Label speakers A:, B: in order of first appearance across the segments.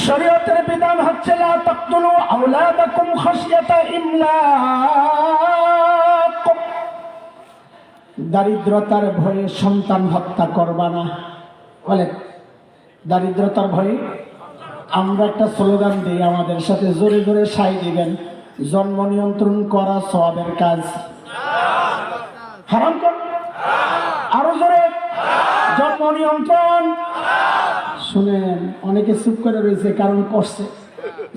A: শরীয়তের বিধান হচ্ছে লা তাকতুলু আওলাদাকুম খাশিয়াতা ইমলাক, দারিদ্রতার ভয়ে সন্তান হত্যা করবা না। বলে দারিদ্রতার ভয়ে। আমরা একটা স্লোগান দিই, আমাদের সাথে জোরে জোরে সাই দিবেন, জন্ম নিয়ন্ত্রণ করা সওয়াবের কাজ, হারাম কর। আরো জোরে, জন্ম নিয়ন্ত্রণ। শুনেন, অনেকে চুপ করে রয়েছে কারণ করছে।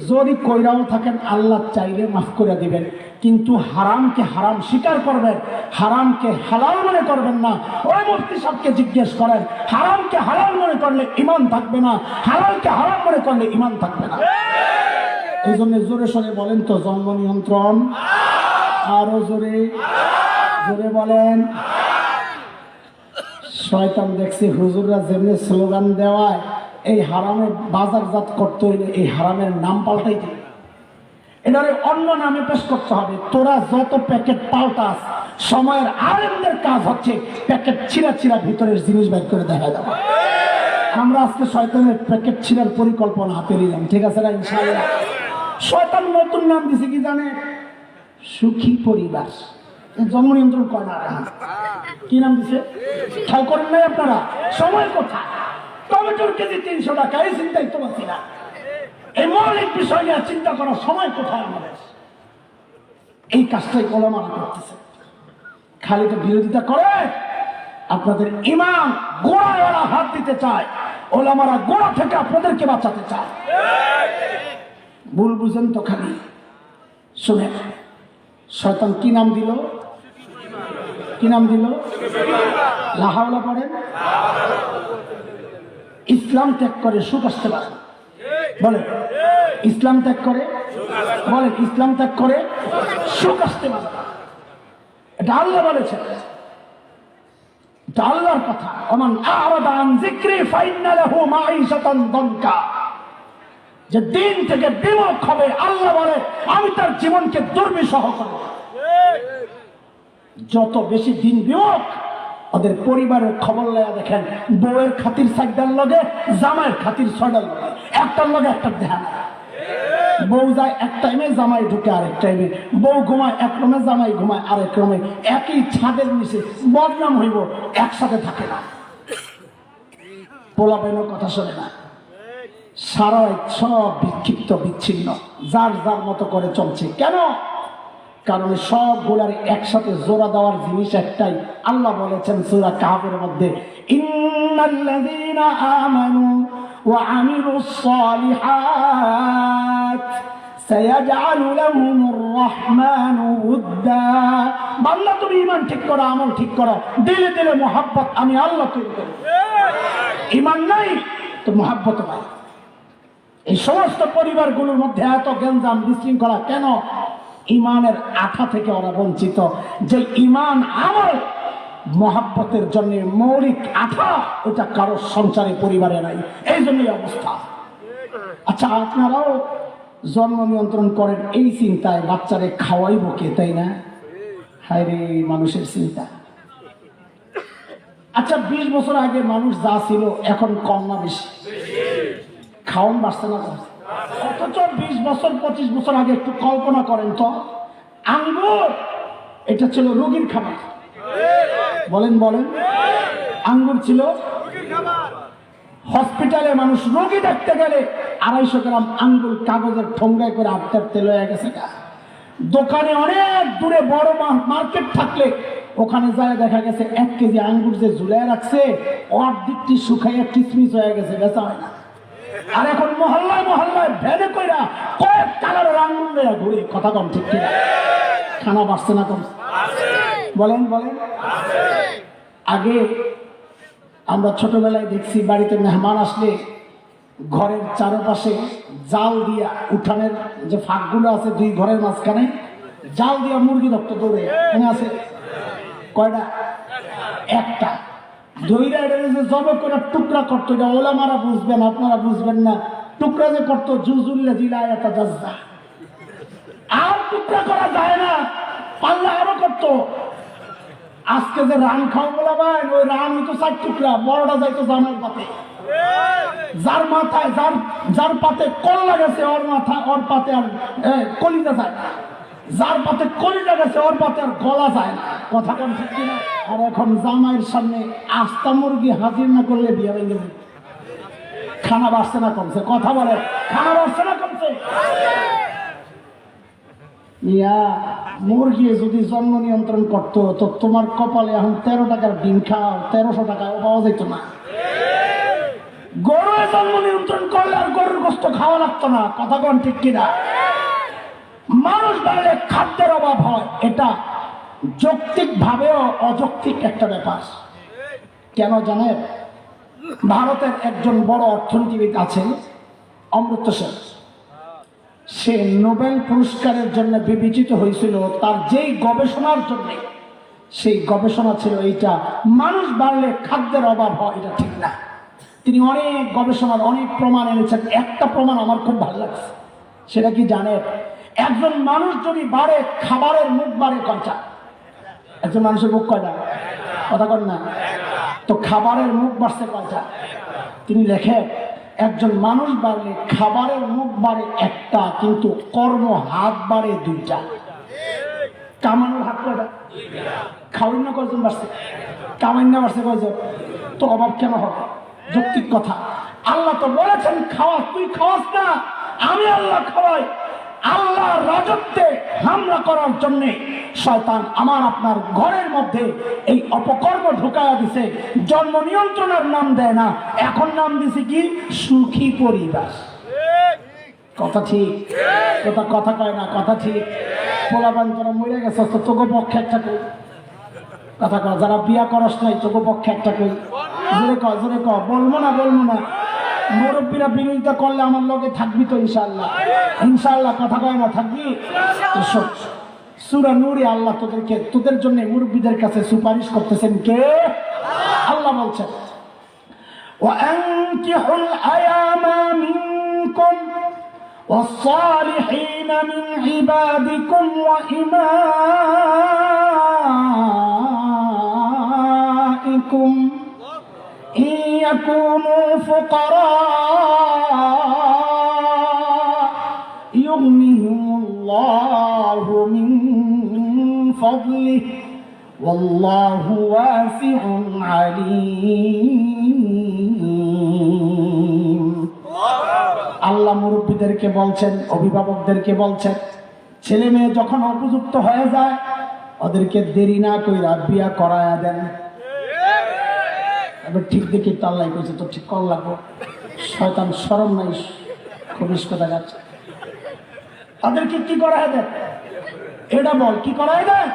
A: যদি কইরাও থাকেন আল্লাহ চাইলে মাফ করে দিবেন, কিন্তু হারামকে হারাম স্বীকার করবেন, হারামকে হালাল মনে করবেন না। ওই মুফতি সাহেবকে জিজ্ঞেস করেন, হারামকে হালাল মনে করলে ঈমান থাকবে না, হালালকে হারাম মনে করলে ঈমান থাকবে না। এই জন্য জোরে সরে বলেন তো, জন্ম নিয়ন্ত্রণ। আরো জোরে জোরে বলেন। শয়তান দেখছি হুজুররা যেমনি স্লোগান দেওয়ায়, এই হারামের বাজারজাত করতে হইলে এই হারামের নাম পাল্টাইতে, এটারে অন্য নামে পেশ করতে হবে। তোরা যত প্যাকেট পাল্টাস, সময়ের আলেমদের কাজ হচ্ছে প্যাকেট ছিঁড়া ছিঁড়া ভিতরের জিনিস বের করে দেখা যাবে। আমরা আজকে শয়তানের প্যাকেট ছিঁড়ার পরিকল্পনা হাতে নিলাম, ঠিক আছে না? ইনশাআল্লাহ। শয়তান নতুন নাম দিছে কি জানে? সুখী পরিবার। জন্ম নিয়ন্ত্রণ করে না, কি নাম দিছে খেয়াল করেন নাই আপনারা? সময় কোথায়? টমেটোর কেজি 300 টাকা, এই চিন্তাই তো পাচ্ছি না। এই মৌলিক বিষয় নিয়ে চিন্তা করার সময় কোথায় আমাদের? এই কাজটাই ওলামারা করতেছে। খালি তো বিরোধিতা করে, আপনাদের ইমান গোড়ায় ওরা হাত দিতে চায়, ওলামারা গোড়া থেকে আপনাদেরকে বাঁচাতে চায়। ভুল বুঝেন তো খালি। শুনে, শয়তান কি নাম দিল? কি নাম দিল? লা হাওলা পড়েন। ইসলাম ত্যাগ করে সুখ আসতে পারে। বলে ইসলাম ত্যাগ করে, বলে ইসলাম ত্যাগ করে সুখ আসতে পারে। এটা আল্লাহ বলেছেন, এটা আল্লাহর কথা। ওমান আ'রাদা আন যিকরি ফাইন্না লাহু মাঈশাতান দানকা। যে দিন থেকে বিমুখ হবে, আল্লাহ বলে আমি তার জীবনকে দুর্বিষহ করব। যত বেশি দিন বিমুখ, ওদের পরিবারের খবর লয়া দেখেন, বউয়ের খাতির 4টার লগে, জামাইয়ের খাতির 6টার লগে, একটার লগে একটা দেখা না। বউ যায় এক টাইমে, জামাই ঢুকে আরেক টাইমে, বউ ঘুমায় এক রুমে, জামাই ঘুমায় আরেক রুমে, একই ছাদের নিচে, বদনাম হইব, একসাথে থাকে না। পোলাপাইনও কথা শোনে না, সারা সব বিক্ষিপ্ত বিচ্ছিন্ন, যার যার মতো করে চলছে। কেন? কারণ সবগুলার একসাথে জোড়া দেওয়ার জিনিস একটাই। আল্লাহ বলেছেন সূরা কাহফের মধ্যে, ইন্নাল্লাযীনা আমানু ওয়া আমিলুস সালিহাত সায়াজআলু লাহুমুর রাহমানু উদ্দা। বান্দা তুমি ঈমান ঠিক করো, আমল ঠিক করো, দিলে দিলে মোহাব্বত আমি আল্লাহ তৈরি করব। ঈমান নাই তো মোহাব্বত নাই। এই সমস্ত পরিবারগুলোর মধ্যে এত গঞ্জাম বিশৃঙ্খলা কেন? ইমানের আঠা থেকে ওরা বঞ্চিত। যে ইমান আমল মহাব্বতের জন্য মৌলিক আঠা, ওটা কারো সংসারে পরিবারে নাই, এই জন্যই অবস্থা। আচ্ছা, আপনারাও জন্ম নিয়ন্ত্রণ করেন এই চিন্তায়, বাচ্চারে খাওয়াইব কে, তাই না? হায় রে মানুষের চিন্তা। আচ্ছা, 20 বছর আগে মানুষ যা ছিল এখন কম না বেশি? খাওয়ান বাড়ছে না কমছে? অথচ 20 বছর 25 বছর আগে একটু কল্পনা করেন তো, আঙ্গুর এটা ছিল রোগীর খাবার। বলেন বলেন, আঙ্গুর ছিল হসপিটালে মানুষ রোগী দেখতে গেলে 250 গ্রাম আঙ্গুর কাগজের ঠোঙ্গায় করে আটটার তেল হয়ে গেছে। দোকানে অনেক দূরে বড় মার্কেট থাকলে ওখানে যায় দেখা গেছে 1 কেজি আঙ্গুর যে ঝুলায় রাখছে, অর্ধেকটি শুকাইয়া কিচমিচ হয়ে গেছে, বেচা হয় না। আর এখন মহল্লায় মহল্লায় ভ্যানে কইরা কয়েক কালারের আঙ্গুর লইয়া ঘুরে। কথা কম ঠিক কিনা? খানা বাড়ছে না কম? বলেন বলেন। আগে আমরা ছোটবেলায় দেখছি, বাড়িতে মেহমান আসলে ঘরের চারপাশে জাল দিয়া, উঠানের যে ফাঁকগুলো আছে 2 ঘরের মাঝখানে জাল দিয়া মুরগি রক্ত দৌড়ে এখানে আছে কয়টা? একটা। ধৈরা এটা যে জবে করে টুকরা করতো, এটা ওলামারা বুঝবেন, আপনারা বুঝবেন না। টুকরা যে করতো জুজুল্লা জিলা এটা জাজদা, আর টুকরা করা যায় না, পাল্লা আরো করতো। আজকে যে রান খাও বলা ভাই, ওই রান হইতো 4 টুকরা, বড়টা যাইতো জামার পাতে। যার মাথায় যার পাতে কল্লা গেছে ওর মাথা ওর পাতে আর কলিজা যায়, যার পাতে কলিজা গেছে ওর পাতে আর গলা যায় না। কথা কোন ঠিক কিনা? আর এখন জামাইয়ের সামনে আস্তা মুরগি হাজির না করলে বিয়ে ভেঙে যাবে। খানা বাড়ছে না কমছে? কথা বলে, খানা বাড়ছে না কমছে? ইয়া মুরগি যদি জন্ম নিয়ন্ত্রণ করতো তো তোমার কপালে এখন 13 টাকার ডিম খাও 1300 টাকায় পাওয়া যেত না। গরু জন্ম নিয়ন্ত্রণ করলে আর গরুর গোস্ত খাওয়া লাগতো না। কথা কোন ঠিক কিনা? মানুষ বাড়লে খাদ্যের অভাব হয়, এটা যৌক্তিক ভাবেও অযৌক্তিক একটা ব্যাপার। কেন জানেন? ভারতের একজন বড় অর্থনীতিবিদ আছেন অমর্ত্য সেন, সে নোবেল পুরস্কারের জন্য বিবেচিত হয়েছিল তার যেই গবেষণার জন্য। সেই গবেষণা ছিল এইটা, মানুষ বাড়লে খাদ্যের অভাব হয়, এটা ঠিক না। তিনি অনেক গবেষণার অনেক প্রমাণ এনেছেন। একটা প্রমাণ আমার খুব ভালো লাগছে, সেটা কি জানেন? একজন মানুষ যদি বাড়ে, খাবারের মুখ বাড়ে কয়টা? একজন মানুষের মুখ কয়টা? কথা বল না তো, খাবারের মুখ বাড়ছে কয়টা? তিনি লেখেন একজন মানুষ বাড়লে খাবারের মুখ বাড়ে একটা, কিন্তু কর্ম হাত বাড়ে দুইটা। কামানোর হাত কয়টা? খাওয়াই না কয়জন বাড়ছে? কামাই না বাড়ছে কয়জন? তো অভাব কেন হবে? যৌক্তিক কথা। আল্লাহ তো বলেছেন খাওয়া, তুই খাওয়াস না, আমি আল্লাহ খাওয়াই। আল্লাহ রাজত্বে হামলা করার জন্য শয়তান আমার আপনার ঘরের মধ্যে এই অপকর্ম ঢুকায়া দিছে। জন্ম নিয়ন্ত্রণের নাম দেয় না, এখন নাম দিছে কি? সুখী পরিবার। কথা ঠিক? কথা কয় না? কথা ঠিক? পোলাপান তোরা মরে গেছে তো তোকে পক্ষে একটা কই। কথা কয়, যারা বিয়া করস নাই তোকে পক্ষে একটা কই। জোরে ক, বলবো না। মুরব্বীরা বিরোধিতা করলে আমার লগে থাকবি তো ইনশাআল্লাহ? ইনশাআল্লাহ কথা কয় না? থাকবি? সূরা নূরে আল্লাহ তোদের জন্য মুরব্বীদের কাছে সুপারিশ করতেছেন কে? আল্লাহ বলছেন ওয়ানকিহুল আয়ামা মিনকুম والصالحين من عبادكم وإمائكم إن يكونوا فقراء يغنيهم الله من فضله والله واسع عليم। আল্লাহ মুরব্বীদেরকে বলছেন, অভিভাবকদেরকে বলছেন, ছেলে মেয়ে যখন উপযুক্ত হয়ে যায় ওদেরকে দেরি না কইরা বিয়া করায়া দেন। এবার ঠিক দেখি তো আল্লাহ কইছে তো ঠিক কর লাগবো। শয়তান শরম নাই, খবিশ কথা যাচ্ছে। ওদেরকে কি করায় দেন? এটা বল, কি করায় দেন?